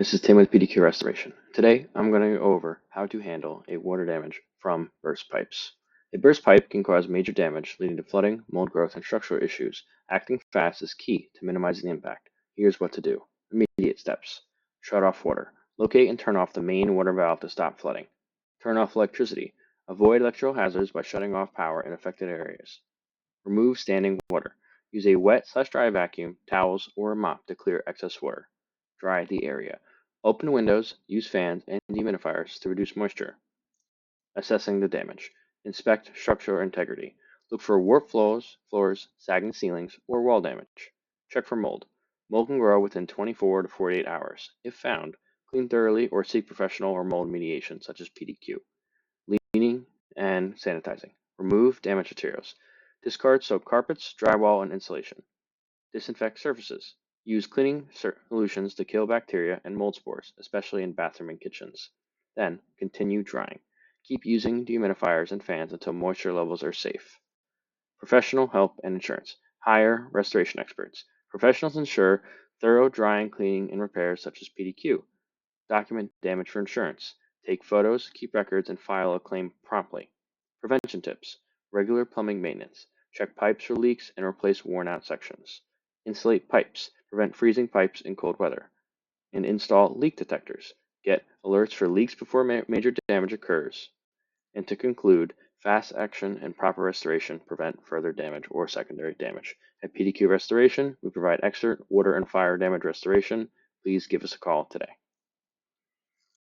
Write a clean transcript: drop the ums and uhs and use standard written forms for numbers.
This is Tim with PDQ Restoration. Today, I'm going to go over how to handle a water damage from burst pipes. A burst pipe can cause major damage, leading to flooding, mold growth, and structural issues. Acting fast is key to minimizing the impact. Here's what to do. Immediate steps. Shut off water. Locate and turn off the main water valve to stop flooding. Turn off electricity. Avoid electrical hazards by shutting off power in affected areas. Remove standing water. Use a wet/dry vacuum, towels, or a mop to clear excess water. Dry the area. Open windows, use fans and dehumidifiers to reduce moisture. Assessing the damage. Inspect structural integrity. Look for warped floors, sagging ceilings, or wall damage. Check for mold. Mold can grow within 24 to 48 hours. If found, clean thoroughly or seek professional or mold mediation such as PDQ. Cleaning and sanitizing. Remove damaged materials. Discard soaked carpets, drywall, and insulation. Disinfect surfaces. Use cleaning solutions to kill bacteria and mold spores, especially in bathroom and kitchens. Then, continue drying. Keep using dehumidifiers and fans until moisture levels are safe. Professional help and insurance. Hire restoration experts. Professionals ensure thorough drying, cleaning, and repairs such as PDQ. Document damage for insurance. Take photos, keep records, and file a claim promptly. Prevention tips. Regular plumbing maintenance. Check pipes for leaks and replace worn-out sections. Insulate pipes. Prevent freezing pipes in cold weather. And install leak detectors. Get alerts for leaks before major damage occurs. And to conclude, fast action and proper restoration prevent further damage or secondary damage. At PDQ Restoration, we provide expert water and fire damage restoration. Please give us a call today.